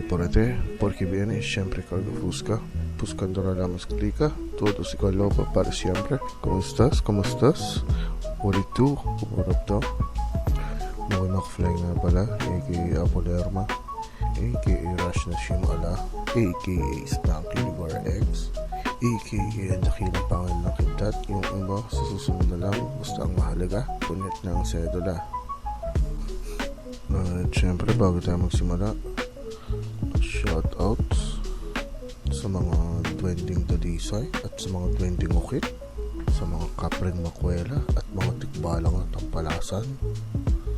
por te, porque vienes siempre cargo Fusca, buscando la más clica, todo se coloca para siempre. ¿Cómo estás? ¿Cómo estás? What it do? What up to? Mukhang Makfly nga pala, aka Apolerma, aka Rush na Shimala, aka Spanky Livar X, aka Dakilang Pangal ng Kintat. Yung iba sa susunod na lang, basta ang mahalaga, punit ng sedula. At syempre, bago tayo magsimula, shoutouts sa mga duwending Dalisay at sa mga duwending Ukit, sa mga kapring makwela at mga tikbalang at tampalasan,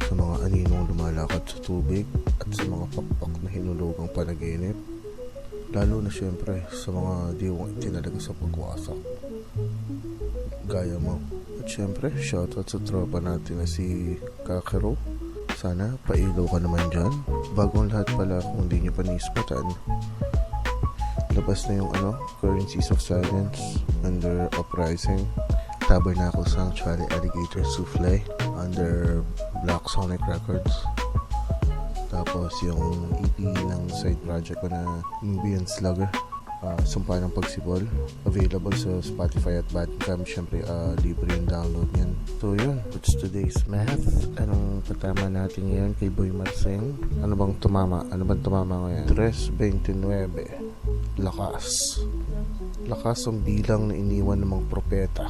sa mga aninong lumalakad sa tubig at sa mga pakpak na hinulugang panaginip, lalo na syempre sa mga diwang itinalaga sa pagwasak gaya mo. At syempre, shoutout sa tropa natin na si Kakero. Sana pailaw ka naman dyan. Bagong lahat pala, kung hindi nyo pa niispatan, labas na yung Currencies of Silence under Uprising, Tabernacle Sanctuary Alligator Souffle under Black Sonic Records. Tapos yung EP ng side project ko na Nubian Slugger, Sumpa ng Pagsibol, available sa Spotify at Bandcamp. Syempre libre yung download niyan. So yun, what's today's math? Anong patama natin ngayon kay Boy Marseng? Ano bang tumama ngayon? 3:29. Lakas ang bilang na iniwan ng mga propeta,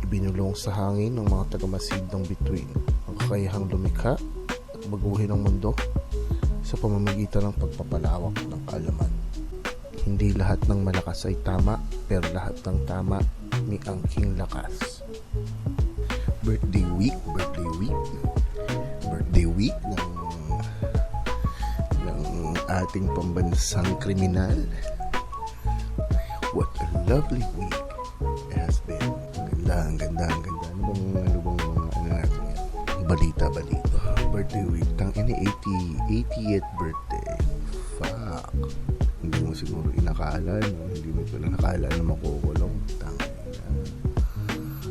ibinulong sa hangin ng mga tagamasid ng bituin, ang kakayahang lumikha at baguhin ang mundo sa pamamagitan ng pagpapalawak ng kaalaman. Hindi lahat ng malakas ay tama, pero lahat ng tama may angking lakas. Birthday week ng ating pambansang kriminal. What a lovely week it has been. Ang ganda. Ano bang natin yan? Balita. Birthday week. Tangina, 80th birthday. Fuck. Hindi mo siguro inakala, no? Hindi mo pala nakala na makukulong. Tangina.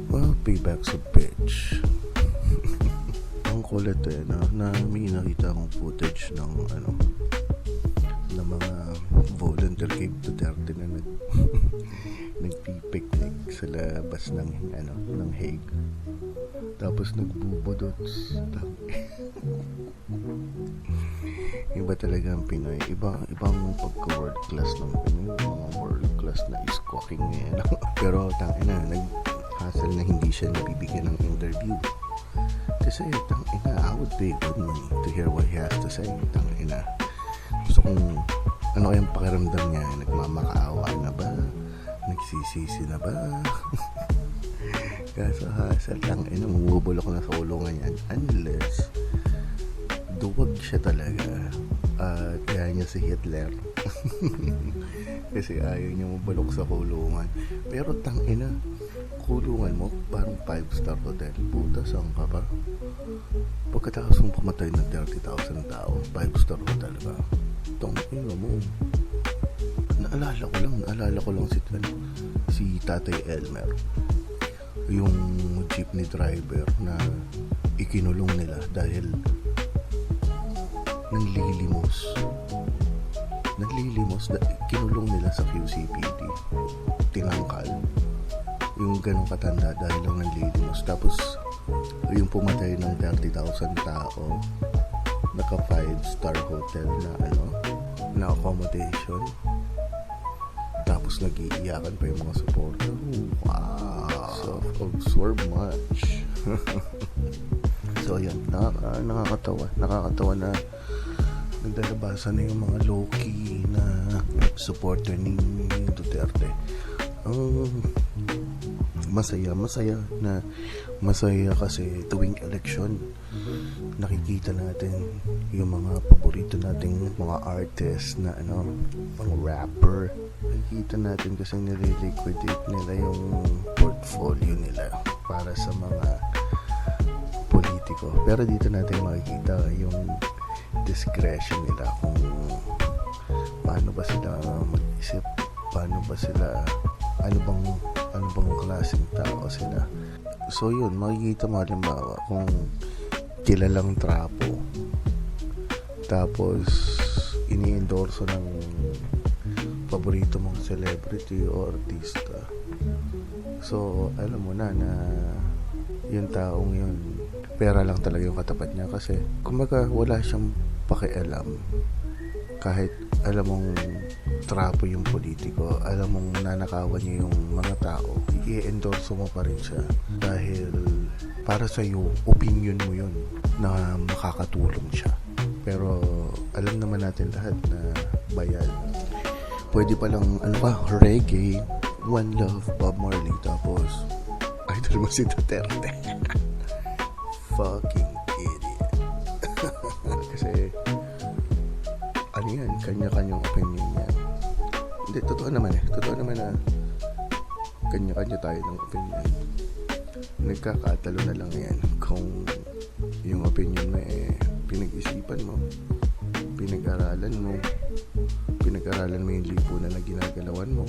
Well, payback's a bitch. Ang kulit na may nakita akong footage ng ng mga volunteer Cape Duterte na nagpipiknik sa labas ng Hague. Tapos nagbubudots. Iba talaga ang Pinoy. Ibang pagka-world class ng Pinoy. Mga world class na squawking ngayon. Pero nag-hassle na hindi siya nabibigyan ng interview. Kasi I would pay good money to hear what he has to say. Gusto kong ano kayang pakiramdam niya. Nagmamakaawa na ba? Nagsisisi na ba? Kaso hassle, mabubulok na sa ulungan yan unless duwag siya talaga at kaya niya si Hitler. Kasi ayaw niya mabulok sa kulungan. Pero kulungan mo parang 5-star hotel. Puta, saan ka ba? Pagkatapos mong pumatay ng 30,000 tao, 5-star hotel ka. Tangina mo. Naalala ko lang si Tatay Elmer, yung jeepney driver na ikinulong nila dahil naglilimos, kinulong nila sa QCPD, tinangkal yung ganong katanda dahil lang naglilimos. Tapos yung pumatay ng 30,000 tao, naka 5-star hotel na accommodation, tapos nag-iiyakan pa yung mga supporter. Wow, self-absorb much. So yun, nakakatawa na nagdalabasan na yung mga low-key na supporter ni Duterte. Masaya kasi tuwing election nakikita natin yung mga paborito nating mga artist na mga rapper. Nakikita natin kasi nire-liquidate nila yung portfolio nila para sa mga politiko. Pero dito natin makikita yung discretion nila kung paano ba sila mag-isip, paano ba sila, ano bang klaseng tao sila. So yun, makikita mo halimbawa kung kilalang trapo, tapos ini-endorso ng paborito mong celebrity o artista. So, alam mo na yung taong yun, pera lang talaga yung katapat niya kasi kumbaga wala siyang pakialam. Kahit alam mong trapo yung politiko, alam mong nanakawan niya yung mga tao, i-endorso mo pa rin siya dahil para sa iyo, opinion mo yun na makakatulong siya. Pero alam naman natin lahat na bayad. Pwede palang reggae, One Love, Bob Marley, tapos idol mo si Duterte. Fucking idiot. Kasi yan, kanya-kanyang opinion yan. Hindi, totoo naman na kanya-kanya tayo ng opinion. Nagkakatalo na lang yan kung yung opinion mo pinag-isipan mo, pinag-aralan mo yung lipunan na ginagalawan mo,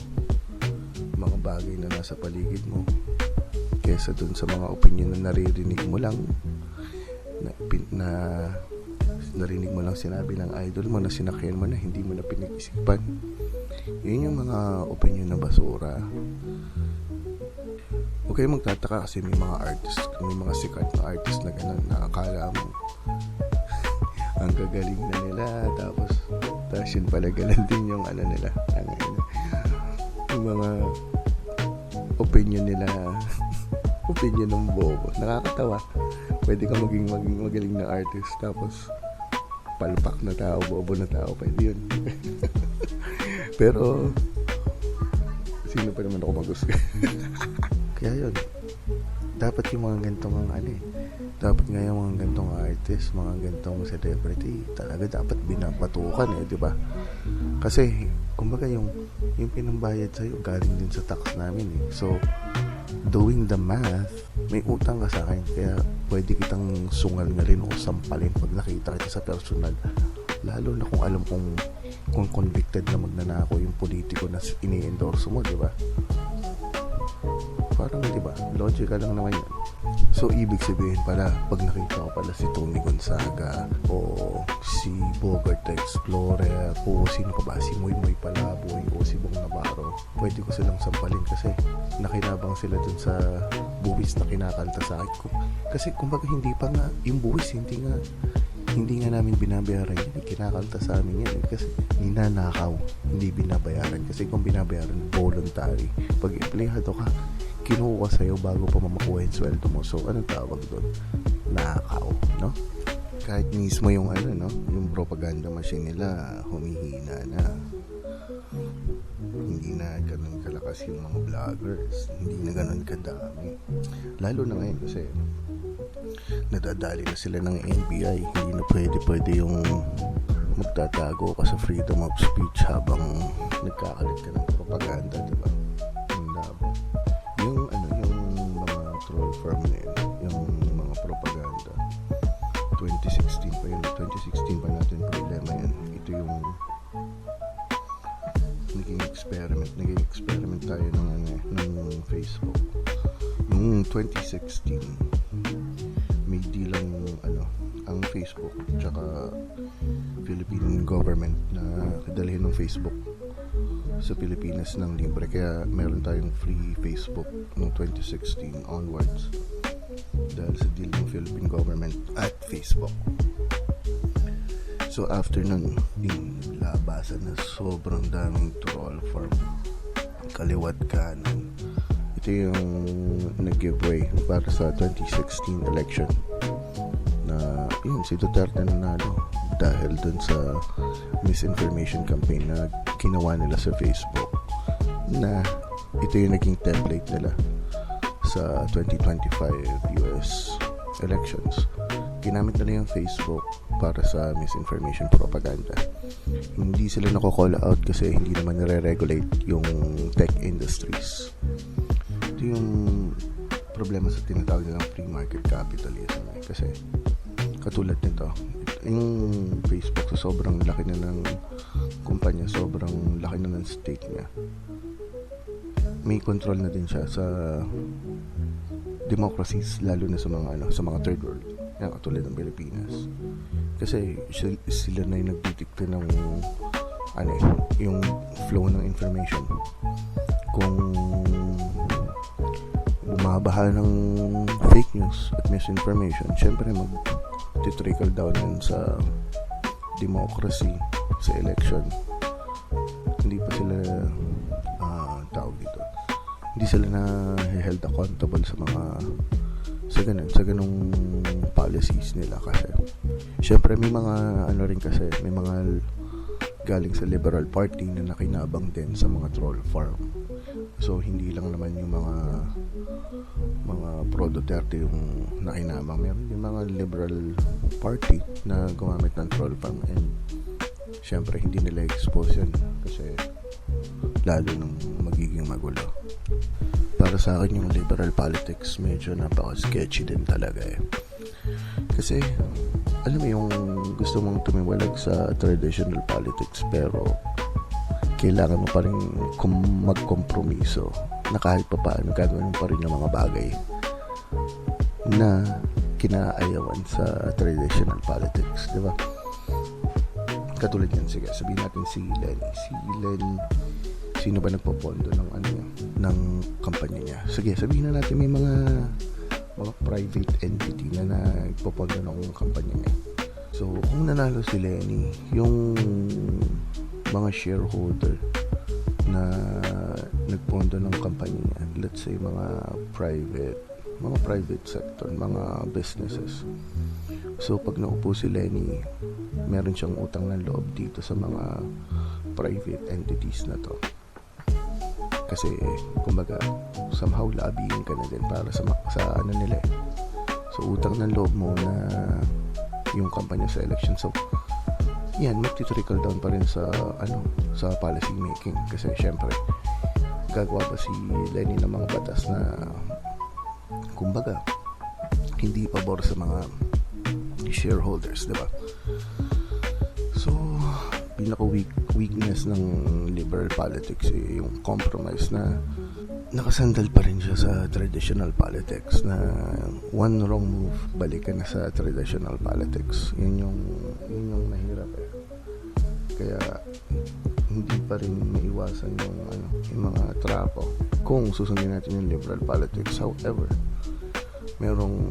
mga bagay na nasa paligid mo, kesa dun sa mga opinion na naririnig mo lang na narinig mo lang sinabi ng idol mo na sinakyan mo na hindi mo na pinag-isipan. Yun yung mga opinion na basura. Huwag kayong magtataka kasi may mga sikat na artist na gano'n na akala mo ang gagaling na nila, tapos yun pala galan din yung nila, yung mga opinion nila, opinion ng bobo. Nakakatawa. Pwede ka maging magaling na artist tapos palpak na tao, bobo na tao, pwede yun. Pero sino pa naman ako mag-gusto? Kaya yun, dapat yung mga gantong dapat nga yung mga gantong artist, mga gantong celebrity, talaga dapat binabatukan di ba? Kasi kumbaga yung pinambayad sa'yo galing din sa tax namin so doing the math, may utang ka sa akin, kaya pwede kitang sungal na rin o sampalin pag nakita kita sa personal, lalo na kung alam kung convicted na magnanakaw yung politiko na ini-endorso mo, di ba? Parang, di ba, logical lang naman yun. So, ibig sabihin pala, pag nakita ko pala si Tony Gonzaga o si Bogart the Explorer o sino pa ba, si Moy Moy Palaboy o si Bong Navarro, pwede ko silang sampalin kasi nakinabang sila dun sa buwis na kinakanta sa akin. Kasi kumbaga hindi pa nga, yung buwis hindi nga namin binabayaran yan, kinakalta sa amin yan kasi ninanakaw, hindi binabayaran. Kasi kung binabayaran, voluntary. Pag empleyado ka, kinuha sa'yo bago pa mamakuha yung sweldo mo. So, anong tawag doon? Nakaw, no? Kahit mismo yung yung propaganda machine nila, humihina na. Hindi na ganun kalakas yung mga vloggers. Hindi na ganun kadami. Lalo na ngayon kasi nadadali na sila ng NBI. Hindi na pwede yung magtatago ka sa freedom of speech habang nagkakalit ka ng propaganda, diba? Yung mga troll farm na yun, yung mga propaganda, 2016 pa yun. 2016 pa natin problema yan. Ito yung naging experiment tayo ng Facebook noong 2016. May dealang ang Facebook tsaka Philippine government na dalhin ng Facebook sa Pilipinas ng libre, kaya meron tayong free Facebook noong 2016 onwards dahil sa deal ng Philippine government at Facebook. So after nun, labasan na sobrang daming troll farm, kaliwat kanan. Ito yung nag-giveaway para sa 2016 election na si Duterte nanalo dahil dun sa misinformation campaign na ginawa nila sa Facebook, na ito yung naging template nila sa 2025 US elections. Ginamit nila yung Facebook para sa misinformation propaganda. Hindi sila nako-call out kasi hindi naman nire-regulate yung tech industries. Ito yung problema sa tinatawag nilang free market capitalism kasi katulad nito, yung Facebook sa sobrang laki na ng kumpanya, sobrang laki na ng stake niya, may control na din siya sa democracies, lalo na sa mga third world, katulad ng Pilipinas. Kasi sila na yung nagdidikta ng yung flow ng information. Kung bumabaha ng fake news at misinformation, syempre mag-trickle down yan sa democracy, sa election. Hindi pa sila hindi sila na held accountable sa ganung policies nila. Kasi syempre may mga may mga galing sa Liberal Party na nakinabang din sa mga troll farm. So hindi lang naman yung mga pro Duterte yung nakinabang, meron din mga Liberal Party na gumamit ng troll farm, and syempre hindi nila expose yan kasi lalo nang magiging magulo. Para sa akin yung liberal politics medyo napaka-sketchy din talaga kasi alam mo yung gusto mong tumiwalag sa traditional politics pero kailangan mo pa rin magkompromiso na kahit pa paano gagawin mo pa rin yung mga bagay na kinaayawan sa traditional politics, di ba? Katulad yan, sige, sabihin natin si Lenny, sino ba nagpopondo ng kampanya niya? Sige, sabihin na natin may mga private entity na nagpopondo ng kampanya niya. So, kung nanalo si Lenny, yung mga shareholder na nagpondo ng kampanya niya, let's say mga private sector, mga businesses. So, pag naupo si Lenny, meron siyang utang ng loob dito sa mga private entities na to. Kasi, kumbaga, somehow lobbying ka na din para sa nila. So, utang ng loob mo na yung kampanya sa election. So, yan, magti-trickle down pa rin sa policy making. Kasi, syempre, gagawa pa si Lenny ng mga batas na, kumbaga, hindi pabor sa mga shareholders, diba? So, pinaka-weakness ng liberal politics yung compromise na nakasandal pa rin siya sa traditional politics, na one wrong move, balik ka na sa traditional politics. Yun yung mahirap Kaya, hindi pa rin maiwasan yung mga trapo kung susundin natin yung liberal politics. However, merong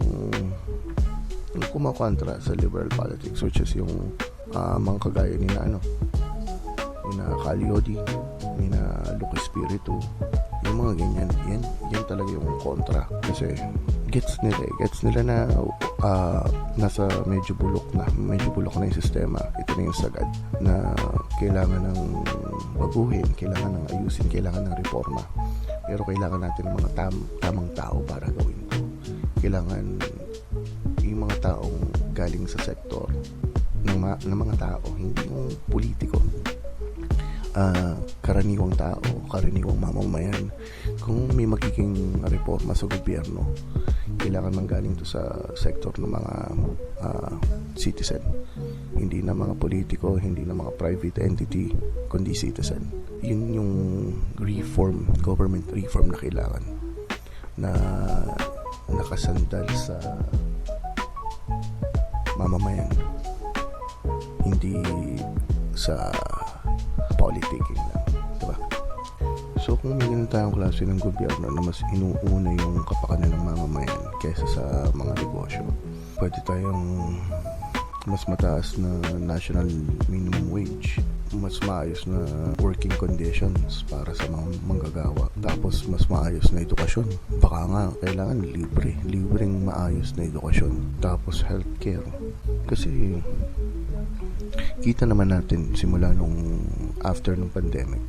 kumakontra sa liberal politics, which is yung mga kagaya ni na Calyodi, ni na Lucas Espiritu, yung mga ganyan. Yan talaga yung kontra, kasi gets nila na nasa medyo bulok na yung sistema. Ito na yung sagad na kailangan ng baguhin, kailangan ng ayusin, kailangan ng reforma. Pero kailangan natin ng mga tamang tao para gawin ito. Kailangan yung mga taong galing sa sektor ng mga tao, hindi yung politiko. Karaniwang tao, karaniwang mamamayan. Kung may magiging reforma sa gobyerno, kailangan manggaling to sa sektor ng mga citizen, hindi na mga politiko, hindi na mga private entity, kundi citizen. Yun yung government reform na kailangan, na nakasandal sa mamamayan, hindi sa politicking lang, diba? So kung may ganun tayong klase ng gobyerno na mas inuuna yung kapakanan ng mamamayan kaysa sa mga negosyo, pwede tayong mas mataas na national minimum wage, mas maayos na working conditions para sa mga manggagawa, tapos mas maayos na edukasyon. Baka nga kailangan libreng maayos na edukasyon, tapos healthcare. Kasi kita naman natin simula nung after ng pandemic,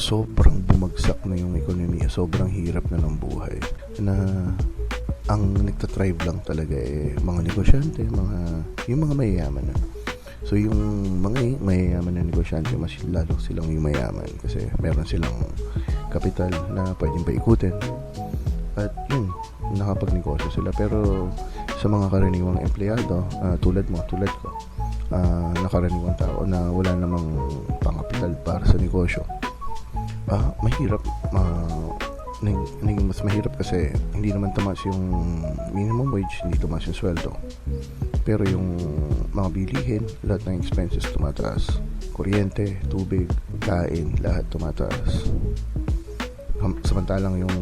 sobrang bumagsak na yung ekonomiya, sobrang hirap na ng buhay, na ang nagtatrive lang talaga mga negosyante, yung mga mayayaman na. So yung mga mayayaman na negosyante, mas lalo silang yung mayaman kasi meron silang kapital na pwedeng paikutin, at yun, nakapagnegosyo sila. Pero sa mga karaniwang empleyado, tulad ko, na karaniwang tao na wala namang pangkapital para sa negosyo, mahirap. Naging mas mahirap kasi hindi naman tumaas yung minimum wage, hindi tumaas yung sweldo. Pero yung mga bilihin, lahat ng expenses tumataas. Kuryente, tubig, kain, lahat tumataas. Samantalang yung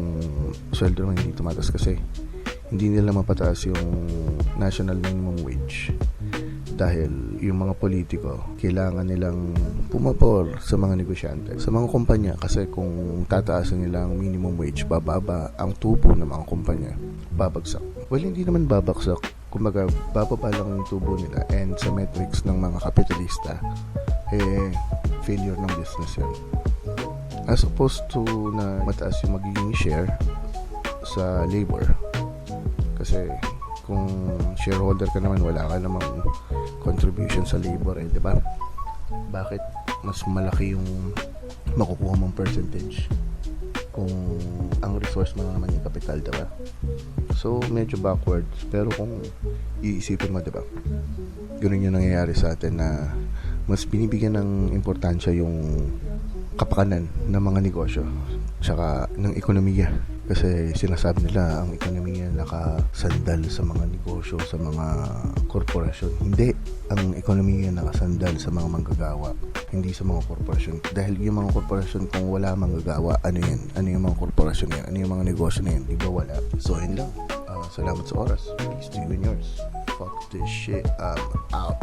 sweldo naman hindi tumataas kasi hindi nila mapataas yung national minimum wage. Dahil yung mga politiko, kailangan nilang pumapor sa mga negosyante, sa mga kumpanya. Kasi kung tataasan nila ang minimum wage, bababa ang tubo ng mga kumpanya. Babagsak. Well, hindi naman babagsak. Kumbaga, bababa lang yung tubo nila. And sa metrics ng mga kapitalista, failure ng business yun. As opposed to na mataas yung magiging share sa labor. Kasi kung shareholder ka naman, wala ka namang contribution sa labor, di ba? Bakit mas malaki yung makukuha mong percentage kung ang resource mo naman yung capital, di ba? So, medyo backwards. Pero kung iisipin mo, di ba? Ganun yung nangyayari sa atin na mas binibigyan ng importansya yung kapakanan ng mga negosyo tsaka ng ekonomiya. Kasi sinasabi nila ang ekonomiya nakasandal sa mga negosyo, sa mga korporasyon. Hindi. Ang ekonomiya nakasandal sa mga manggagawa, hindi sa mga korporasyon. Dahil yung mga korporasyon, kung wala manggagawa, ano yan? Ano yung mga korporasyon yan? Ano yung mga negosyo na yan? Di ba wala? So, yun lang. Salamat sa oras. Peace to you and yours. Fuck this shit. I'm out.